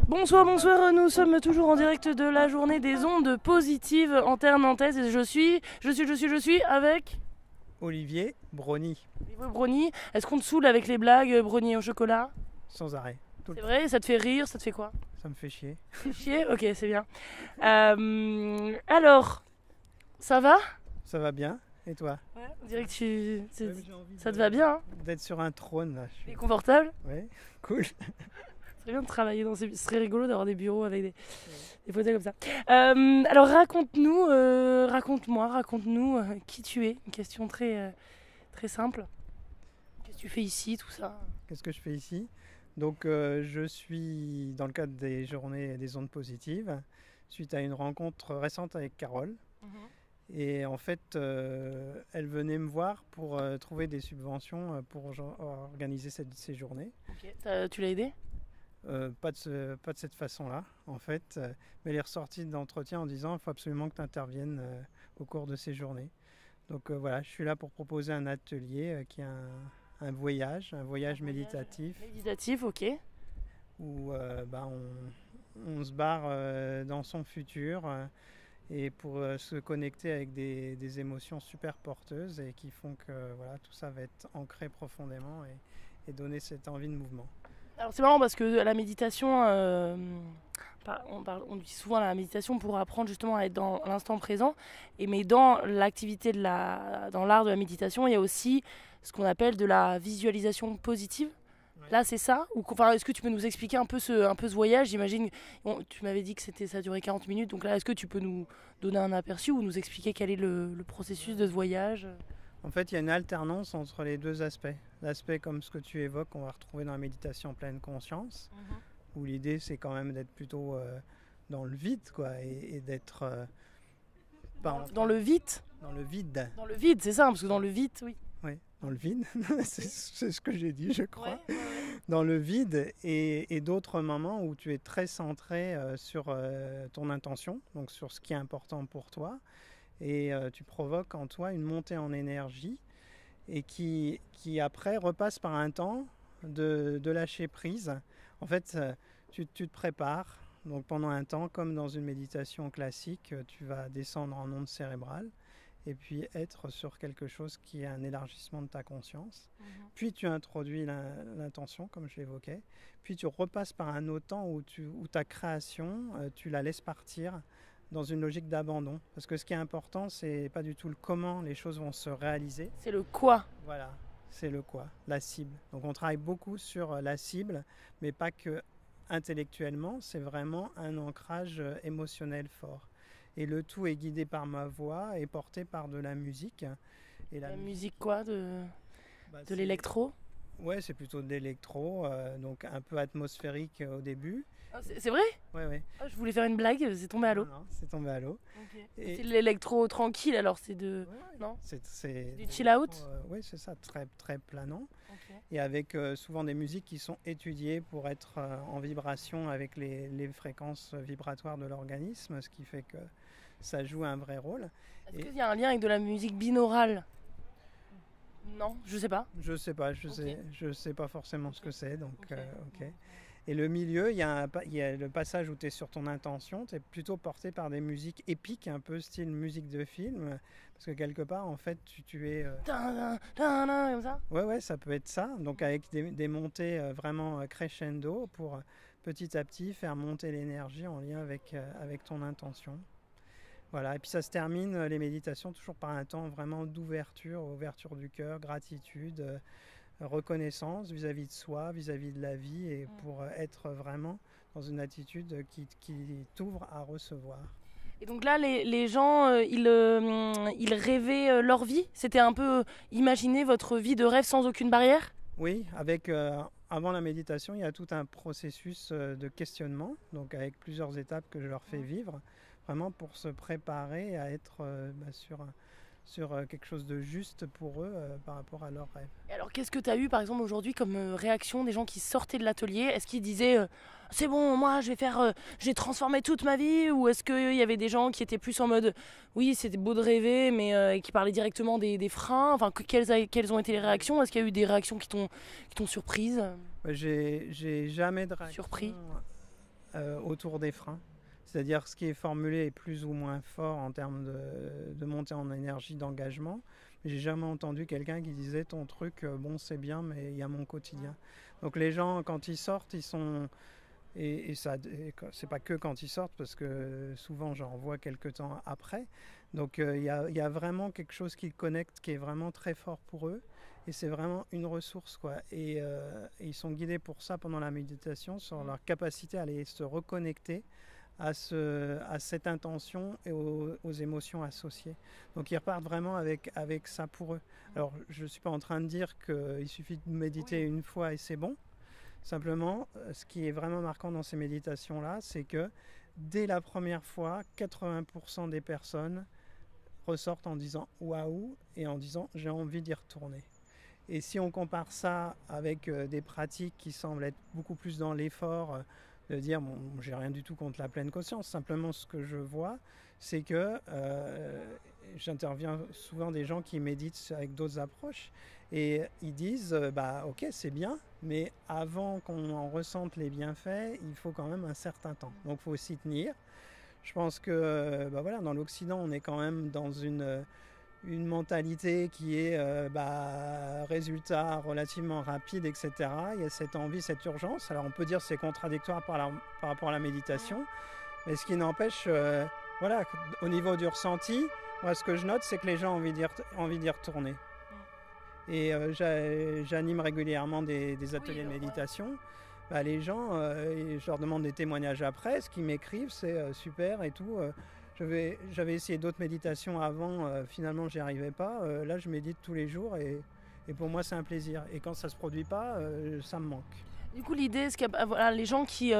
Bonsoir, bonsoir, nous sommes toujours en direct de la journée des ondes positives en terre nantaise et je suis avec Olivier Brony, Olivier Brony. Est-ce qu'on te saoule avec les blagues brownie au chocolat? sans arrêt. C'est vrai, ça te fait rire, ça te fait quoi? Ça me fait chier. Ça te fait chier? Ok, c'est bien. Alors, ça va? Ça va bien. Et toi? Ouais, on dirait que Ouais, j'ai envie ça te va bien, hein? d'être sur un trône là. T'es confortable? Ouais, cool. C'est bien de travailler dans ces... Ce serait rigolo d'avoir des bureaux avec des fauteuils comme ça. Alors raconte-nous, raconte-nous qui tu es. Une question très simple. Qu'est-ce que tu fais ici, tout ça? Qu'est-ce que je fais ici? Donc je suis dans le cadre des journées des ondes positives, suite à une rencontre récente avec Carole. Et en fait, elle venait me voir pour trouver des subventions pour organiser ces journées. Ok. Tu l'as aidé? Pas de cette façon-là, en fait. Mais elle est ressortie d'entretien en disant il faut absolument que tu interviennes au cours de ces journées. Donc voilà, je suis là pour proposer un atelier qui est un voyage méditatif. Méditatif, ok. Où on se barre dans son futur et pour se connecter avec des émotions super porteuses et qui font que voilà, tout ça va être ancré profondément et donner cette envie de mouvement. Alors c'est marrant parce que la méditation, on dit souvent la méditation pour apprendre justement à être dans l'instant présent. Mais dans l'activité dans l'art de la méditation, il y a aussi ce qu'on appelle de la visualisation positive. Ouais. Là, c'est ça? Est-ce que tu peux nous expliquer un peu ce voyage? J'imagine, tu m'avais dit que ça durait 40 minutes. Donc là, est-ce que tu peux nous donner un aperçu ou nous expliquer quel est le processus de ce voyage? En fait, il y a une alternance entre les deux aspects. L'aspect comme ce que tu évoques, qu'on va retrouver dans la méditation en pleine conscience, où l'idée c'est quand même d'être plutôt dans le vide, quoi, et d'être... dans le vide? Dans le vide. Dans le vide, c'est ça, parce que dans le vide, oui. Oui, dans le vide, c'est ce que j'ai dit, je crois. Ouais. Dans le vide et d'autres moments où tu es très centré sur ton intention, donc sur ce qui est important pour toi, et tu provoques en toi une montée en énergie et qui après repasse par un temps de lâcher prise. En fait, tu te prépares, donc pendant un temps, comme dans une méditation classique, tu vas descendre en onde cérébrale et puis être sur quelque chose qui est un élargissement de ta conscience. Puis tu introduis l'intention, comme je l'évoquais, puis tu repasses par un autre temps où ta création, tu la laisses partir dans une logique d'abandon. Parce que ce qui est important, c'est pas du tout le comment les choses vont se réaliser. C'est le quoi. Voilà, c'est le quoi, la cible. Donc on travaille beaucoup sur la cible, mais pas que intellectuellement, c'est vraiment un ancrage émotionnel fort. Et le tout est guidé par ma voix et porté par de la musique. Et la musique quoi? De l'électro? Ouais, c'est plutôt de l'électro, donc un peu atmosphérique au début. Ah, c'est vrai? Ouais. Ah, je voulais faire une blague, c'est tombé à l'eau. Non, c'est tombé à l'eau. Okay. Et c'est de l'électro tranquille, alors c'est de... Ouais. Non, c'est du chill out? Oui, c'est ça, très, très planant. Okay. Et avec souvent des musiques qui sont étudiées pour être en vibration avec les fréquences vibratoires de l'organisme, ce qui fait que ça joue un vrai rôle. Est-ce qu'il y a un lien avec de la musique binaurale? Non, je sais pas. Je sais pas forcément ce que c'est, donc ok. Et le milieu, il y a le passage où tu es sur ton intention, tu es plutôt porté par des musiques épiques, un peu style musique de film, parce que quelque part, en fait, tu es... Comme ça? Ouais, ça peut être ça, donc avec des montées vraiment crescendo pour petit à petit faire monter l'énergie en lien avec ton intention. Voilà, et puis ça se termine, les méditations, toujours par un temps vraiment d'ouverture, ouverture du cœur, gratitude, reconnaissance vis-à-vis de soi, vis-à-vis de la vie, et pour être vraiment dans une attitude qui t'ouvre à recevoir. Et donc là, les gens, ils rêvaient leur vie? C'était un peu imaginer votre vie de rêve sans aucune barrière? Oui, avant la méditation, il y a tout un processus de questionnement, donc avec plusieurs étapes que je leur fais vivre, vraiment pour se préparer à être sur quelque chose de juste pour eux par rapport à leurs rêves. Et alors qu'est-ce que tu as eu par exemple aujourd'hui comme réaction des gens qui sortaient de l'atelier? Est-ce qu'ils disaient c'est bon, moi j'ai transformé toute ma vie, ou est-ce qu'il y avait des gens qui étaient plus en mode oui c'était beau de rêver, mais qui parlaient directement des freins? Enfin, quelles ont été les réactions? Est-ce qu'il y a eu des réactions qui t'ont surprise? J'ai jamais de réaction surpris autour des freins. C'est-à-dire ce qui est formulé est plus ou moins fort en termes de montée en énergie, d'engagement. J'ai jamais entendu quelqu'un qui disait ton truc, bon c'est bien, mais il y a mon quotidien. Donc les gens, quand ils sortent, ils sont... Et c'est pas que quand ils sortent, parce que souvent j'en vois quelques temps après. Donc il y a vraiment quelque chose qui connecte, qui est vraiment très fort pour eux. Et c'est vraiment une ressource, quoi. Et ils sont guidés pour ça pendant la méditation, sur leur capacité à aller se reconnecter à cette intention et aux émotions associées. Donc ils repartent vraiment avec ça pour eux. Alors je ne suis pas en train de dire qu'il suffit de méditer une fois et c'est bon. Simplement, ce qui est vraiment marquant dans ces méditations-là, c'est que dès la première fois, 80% des personnes ressortent en disant « waouh » et en disant « j'ai envie d'y retourner ». Et si on compare ça avec des pratiques qui semblent être beaucoup plus dans l'effort, de dire bon, j'ai rien du tout contre la pleine conscience, simplement ce que je vois, c'est que j'interviens souvent des gens qui méditent avec d'autres approches et ils disent bah ok c'est bien, mais avant qu'on en ressente les bienfaits, il faut quand même un certain temps. Donc il faut s'y tenir. Je pense que bah voilà, dans l'Occident, on est quand même dans une mentalité qui est résultat relativement rapide, etc. Il y a cette envie, cette urgence. Alors on peut dire que c'est contradictoire par rapport à la méditation, mais ce qui n'empêche, voilà, au niveau du ressenti, moi ce que je note, c'est que les gens ont envie d'y retourner. Et j'anime régulièrement des ateliers de méditation. Bah, les gens, je leur demande des témoignages après, ce qu'ils m'écrivent, c'est super et tout. J'avais essayé d'autres méditations avant, finalement j'y arrivais pas. Là je médite tous les jours et pour moi c'est un plaisir. Et quand ça se produit pas, ça me manque. Du coup l'idée, c'est que voilà, les gens qui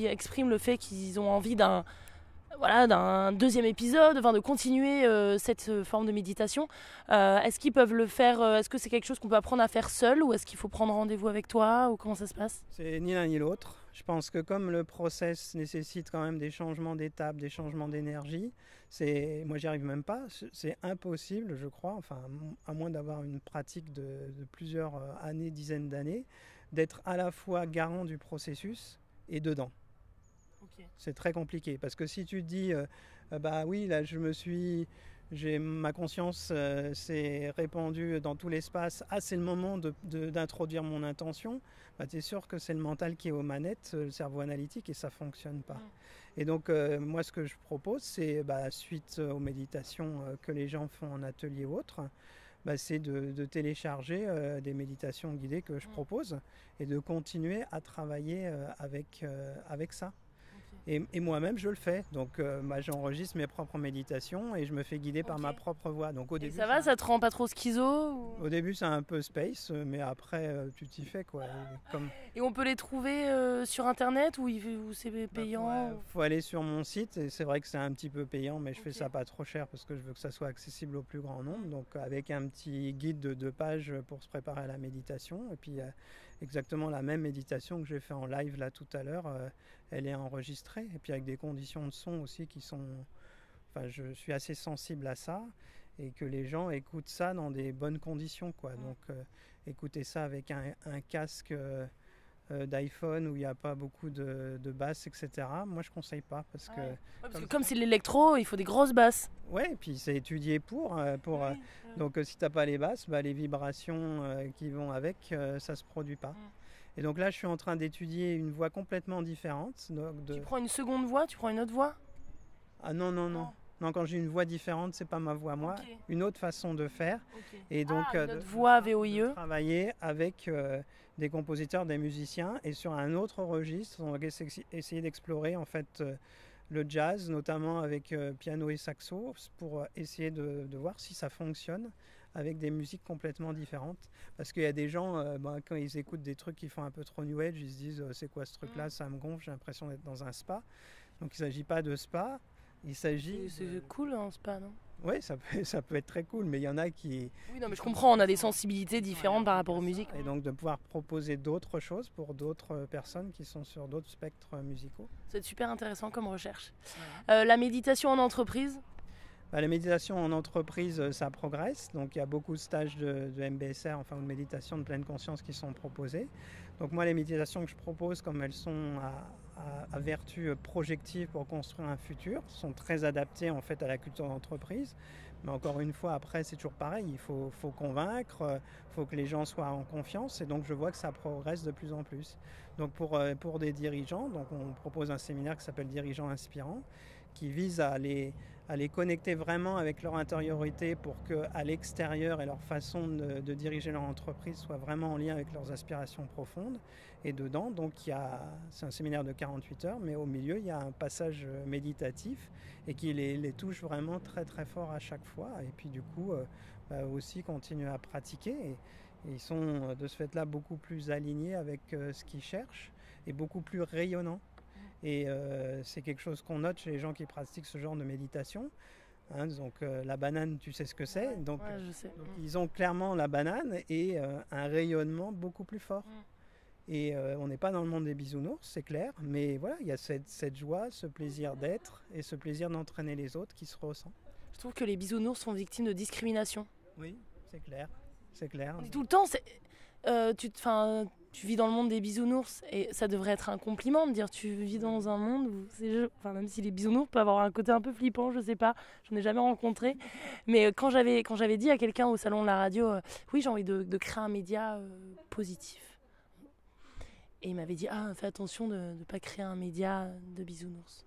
expriment le fait qu'ils ont envie d'un deuxième épisode, enfin de continuer cette forme de méditation, est-ce qu'ils peuvent le faire, est-ce que c'est quelque chose qu'on peut apprendre à faire seul ou est-ce qu'il faut prendre rendez-vous avec toi ou comment ça se passe? C'est ni l'un ni l'autre. Je pense que comme le process nécessite quand même des changements d'étape, des changements d'énergie, moi j'y arrive même pas, c'est impossible je crois, enfin à moins d'avoir une pratique de plusieurs années, dizaines d'années, d'être à la fois garant du processus et dedans. Okay. C'est très compliqué parce que si tu te dis bah oui là ma conscience s'est répandue dans tout l'espace, c'est le moment d'introduire mon intention, bah, tu es sûr que c'est le mental qui est aux manettes, le cerveau analytique, et ça ne fonctionne pas. Et donc moi ce que je propose, c'est suite aux méditations que les gens font en atelier ou autre, c'est de télécharger des méditations guidées que je propose et de continuer à travailler avec ça. Et moi-même, je le fais. Donc, j'enregistre mes propres méditations et je me fais guider par ma propre voix. Donc, au début, ça va, ça te rend pas trop schizo ou... Au début, c'est un peu space, mais après, tu t'y fais, quoi. Et on peut les trouver sur Internet ou c'est payant? Faut aller sur mon site. Et c'est vrai que c'est un petit peu payant, mais je fais ça pas trop cher parce que je veux que ça soit accessible au plus grand nombre. Donc, avec un petit guide de 2 pages pour se préparer à la méditation. Et puis, exactement la même méditation que j'ai fait en live là tout à l'heure, elle est enregistrée et puis avec des conditions de son aussi qui sont, enfin je suis assez sensible à ça et que les gens écoutent ça dans des bonnes conditions quoi. Donc écouter ça avec un casque d'iPhone où il n'y a pas beaucoup de basses, etc. Moi je conseille pas parce que comme c'est de l'électro, il faut des grosses basses. Ouais, et puis c'est étudié donc si t'as pas les basses, les vibrations qui vont avec, ça se produit pas. Et donc là, je suis en train d'étudier une voix complètement différente. Tu prends une seconde voix, tu prends une autre voix? Ah non. Non, quand j'ai une voix différente, c'est pas ma voix moi. Okay. Une autre façon de faire. Okay. Et donc notre voix VOIE. De travailler avec des compositeurs, des musiciens, et sur un autre registre, on va essayer d'explorer en fait le jazz, notamment avec piano et saxo, pour essayer de voir si ça fonctionne avec des musiques complètement différentes. Parce qu'il y a des gens, quand ils écoutent des trucs qui font un peu trop new age, ils se disent c'est quoi ce truc-là, ça me gonfle, j'ai l'impression d'être dans un spa. Donc il ne s'agit pas de spa, il s'agit... C'est cool un spa, non? Oui, ça peut être très cool, mais il y en a qui... Oui, non, mais je comprends, on a des sensibilités différentes par rapport aux musiques. Et donc de pouvoir proposer d'autres choses pour d'autres personnes qui sont sur d'autres spectres musicaux. C'est super intéressant comme recherche. La méditation en entreprise? La méditation en entreprise, ça progresse. Donc, il y a beaucoup de stages de MBSR, enfin de méditation de pleine conscience qui sont proposés. Donc, moi, les méditations que je propose, comme elles sont à vertu projective pour construire un futur, sont très adaptés en fait à la culture d'entreprise. Mais encore une fois, après, c'est toujours pareil, il faut convaincre, il faut que les gens soient en confiance, et donc je vois que ça progresse de plus en plus. Donc pour des dirigeants, donc on propose un séminaire qui s'appelle Dirigeants inspirants, qui vise à les connecter vraiment avec leur intériorité pour qu'à l'extérieur et leur façon de diriger leur entreprise soit vraiment en lien avec leurs aspirations profondes. Et dedans, donc c'est un séminaire de 48 heures, mais au milieu, il y a un passage méditatif et qui les touche vraiment très très fort à chaque fois. Et puis du coup, aussi continuer à pratiquer. Et ils sont de ce fait-là beaucoup plus alignés avec ce qu'ils cherchent et beaucoup plus rayonnants. Et c'est quelque chose qu'on note chez les gens qui pratiquent ce genre de méditation. Hein, donc la banane, tu sais ce que c'est. Donc, je sais. Donc ils ont clairement la banane et un rayonnement beaucoup plus fort. Et on n'est pas dans le monde des bisounours, c'est clair. Mais voilà, il y a cette joie, ce plaisir d'être et ce plaisir d'entraîner les autres qui se ressent. Je trouve que les bisounours sont victimes de discrimination. Oui, c'est clair. C'est clair. On dit tout le temps, tu vis dans le monde des bisounours et ça devrait être un compliment de dire tu vis dans un monde où même si les bisounours peuvent avoir un côté un peu flippant, je sais pas, j'en ai jamais rencontré, mais quand j'avais dit à quelqu'un au salon de la radio oui, j'ai envie de créer un média positif, et il m'avait dit fais attention de ne pas créer un média de bisounours.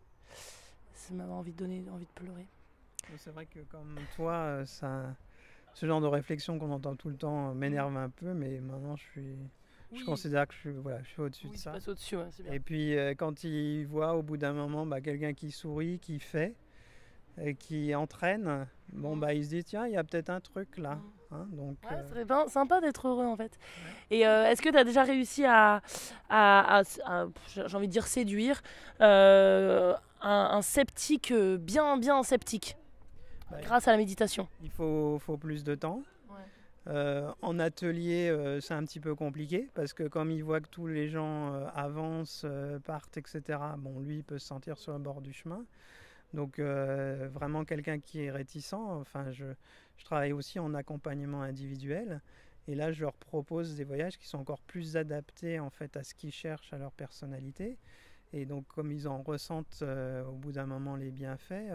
Ça m'avait envie de pleurer. C'est vrai que comme toi, ce genre de réflexion qu'on entend tout le temps m'énerve un peu, mais maintenant je considère que je suis au-dessus de ça. Au-dessus, ouais, c'est bien. Et puis quand il voit au bout d'un moment quelqu'un qui sourit, qui fait, et qui entraîne, il se dit tiens, il y a peut-être un truc là. Hein, donc, ce serait bien sympa d'être heureux en fait. Ouais. Et est-ce que tu as déjà réussi à j'ai envie de dire séduire un sceptique bien sceptique grâce à la méditation? Il faut plus de temps. En atelier, c'est un petit peu compliqué parce que comme il voit que tous les gens avancent, partent, etc., lui, il peut se sentir sur le bord du chemin. Donc, vraiment quelqu'un qui est réticent. Enfin, je travaille aussi en accompagnement individuel. Et là, je leur propose des voyages qui sont encore plus adaptés en fait à ce qu'ils cherchent, à leur personnalité. Et donc, comme ils en ressentent au bout d'un moment les bienfaits,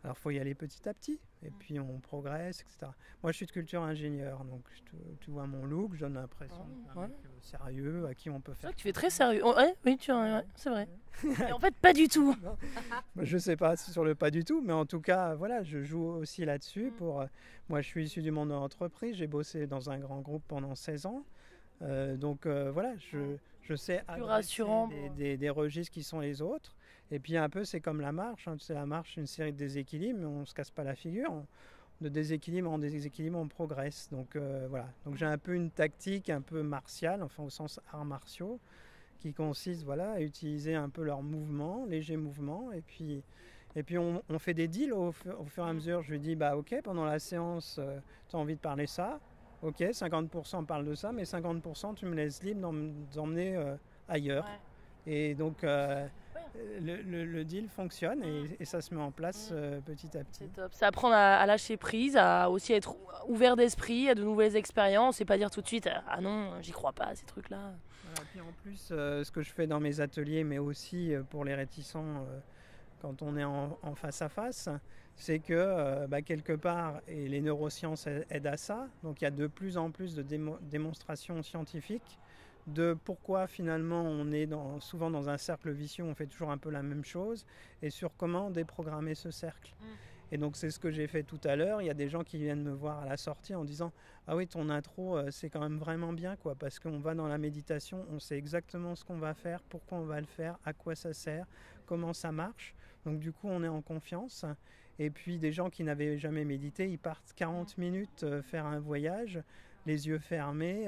alors il faut y aller petit à petit. Et puis on progresse, etc. Moi, je suis de culture ingénieur, donc tu vois mon look, je donne l'impression d'un mec sérieux à qui on peut faire. C'est vrai que tu fais très sérieux. Oui, c'est vrai. Et en fait, pas du tout. Je sais pas sur le pas du tout, mais en tout cas, voilà, je joue aussi là-dessus. Moi, je suis issu du monde de l'entreprise. J'ai bossé dans un grand groupe pendant 16 ans. Donc voilà, je sais adresser des registres qui sont les autres. Et puis un peu, c'est comme la marche. Hein. La marche, c'est une série de déséquilibres, mais on ne se casse pas la figure. De déséquilibre en déséquilibre, on progresse. Donc voilà. Donc j'ai un peu une tactique un peu martiale, enfin au sens arts martiaux, qui consiste à utiliser un peu leurs mouvements, légers mouvements. Et puis on fait des deals au fur et à mesure. Je lui dis, ok, pendant la séance, tu as envie de parler ça. Ok, 50% parle de ça, mais 50% tu me laisses libre d'emmener ailleurs. Ouais. Et donc le deal fonctionne et ça se met en place petit à petit. C'est top. C'est apprendre à lâcher prise, à aussi être ouvert d'esprit à de nouvelles expériences et pas dire tout de suite non, j'y crois pas à ces trucs-là. Voilà, puis en plus, ce que je fais dans mes ateliers, mais aussi pour les réticents quand on est en face à face, c'est que quelque part, et les neurosciences aident à ça, donc il y a de plus en plus de démonstrations scientifiques de pourquoi finalement on est souvent dans un cercle vicieux, on fait toujours un peu la même chose, et sur comment déprogrammer ce cercle. Et donc c'est ce que j'ai fait tout à l'heure. Il y a des gens qui viennent me voir à la sortie en disant « Ah oui, ton intro, c'est quand même vraiment bien, quoi, parce qu'on va dans la méditation, on sait exactement ce qu'on va faire, pourquoi on va le faire, à quoi ça sert, comment ça marche. Donc du coup, on est en confiance. » Et puis des gens qui n'avaient jamais médité, ils partent 40 minutes faire un voyage, les yeux fermés.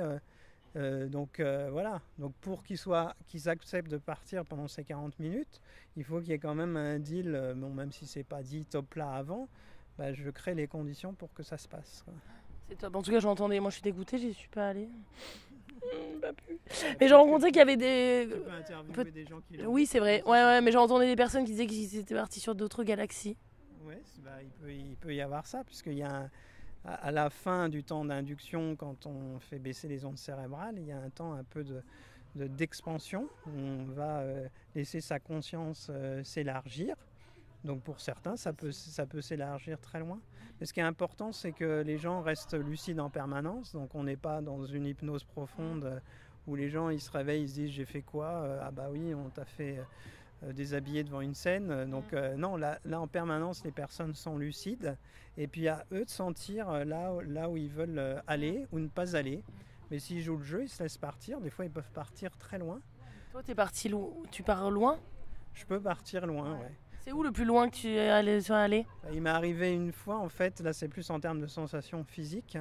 Donc voilà, donc pour qu'ils acceptent de partir pendant ces 40 minutes, il faut qu'il y ait quand même un deal, même si c'est pas dit top là avant, je crée les conditions pour que ça se passe. Quoi. C'est top, en tout cas j'entendais, moi je suis dégoûtée, j'y suis pas allée. Pas plus. Mais j'ai rencontré qu'il y avait des... Tu peux interviewer des gens qui... Oui c'est vrai, ouais, mais j'ai entendu des personnes qui disaient qu'ils étaient partis sur d'autres galaxies. Oui, il peut y avoir ça, puisqu'il y a à la fin du temps d'induction, quand on fait baisser les ondes cérébrales, il y a un temps un peu d'expansion. On va laisser sa conscience s'élargir. Donc pour certains, ça peut s'élargir très loin. Mais ce qui est important, c'est que les gens restent lucides en permanence. Donc on n'est pas dans une hypnose profonde où les gens ils se réveillent, ils se disent j'ai fait quoi, ah bah oui, on t'a fait déshabiller devant une scène. Donc non, là en permanence, les personnes sont lucides. Et puis à eux de sentir là où ils veulent aller ou ne pas aller. Mais s'ils jouent le jeu, ils se laissent partir. Des fois, ils peuvent partir très loin. Toi, tu pars loin? Je peux partir loin, ouais. C'est où le plus loin que tu es allé? Il m'est arrivé une fois, en fait, là c'est plus en termes de sensations physiques,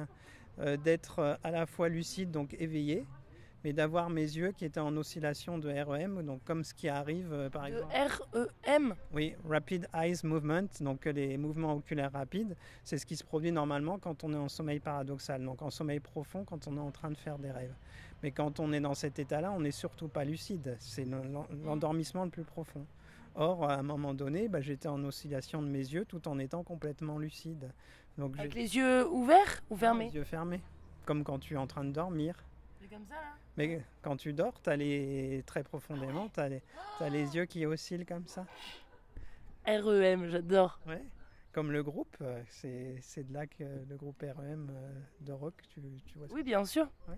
d'être à la fois lucide, donc éveillé, mais d'avoir mes yeux qui étaient en oscillation de REM, donc comme ce qui arrive par exemple. REM? Oui, Rapid Eyes Movement, donc les mouvements oculaires rapides, c'est ce qui se produit normalement quand on est en sommeil paradoxal, donc en sommeil profond quand on est en train de faire des rêves. Mais quand on est dans cet état-là, on n'est surtout pas lucide, c'est l'endormissement le plus profond. Or, à un moment donné, j'étais en oscillation de mes yeux tout en étant complètement lucide. Donc, avec les yeux ouverts ou fermés? Les yeux fermés, comme quand tu es en train de dormir. C'est comme ça là? Mais quand tu dors, très profondément, tu as les yeux qui oscillent comme ça. REM, j'adore. Ouais. Comme le groupe, c'est de là que le groupe REM de rock, tu vois ça. Oui, bien sûr. Ouais.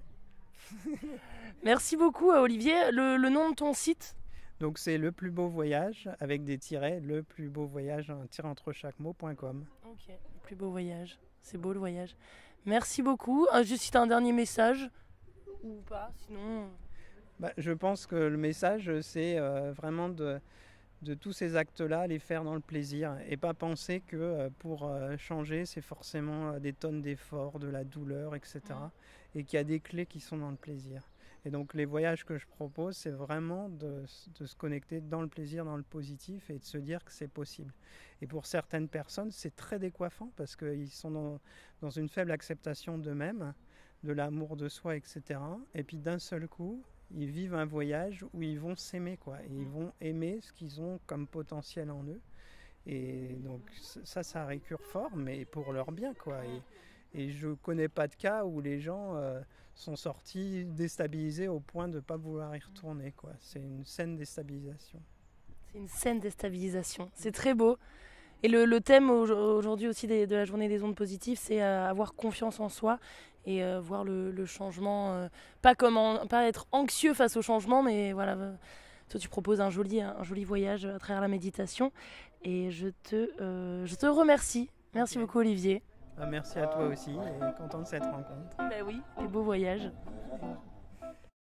Merci beaucoup Olivier. Le nom de ton site? Donc c'est Le Plus Beau Voyage avec des tirets, le plus beau voyage, un tiret entre chaque mot.com. Ok, Le Plus Beau Voyage. C'est beau le voyage. Merci beaucoup. Juste si tu as un dernier message ou pas, sinon. Je pense que le message c'est vraiment de tous ces actes-là, les faire dans le plaisir et pas penser que pour changer c'est forcément des tonnes d'efforts, de la douleur, etc. Et qu'il y a des clés qui sont dans le plaisir. Et donc les voyages que je propose, c'est vraiment de se connecter dans le plaisir, dans le positif et de se dire que c'est possible. Et pour certaines personnes, c'est très décoiffant parce qu'ils sont dans une faible acceptation d'eux-mêmes, de l'amour de soi, etc. Et puis d'un seul coup, ils vivent un voyage où ils vont s'aimer, quoi. Et ils vont aimer ce qu'ils ont comme potentiel en eux. Et donc ça récure fort, mais pour leur bien, quoi. Et je connais pas de cas où les gens sont sortis déstabilisés au point de ne pas vouloir y retourner, quoi. C'est une saine déstabilisation. C'est une saine déstabilisation. C'est très beau. Et le thème aujourd'hui aussi de la journée des ondes positives, c'est avoir confiance en soi et voir le changement, pas être anxieux face au changement, mais voilà. Toi, tu proposes un joli voyage à travers la méditation. Et je te remercie. Merci beaucoup Olivier. Merci à toi aussi et content de cette rencontre. Oui, et beau voyage.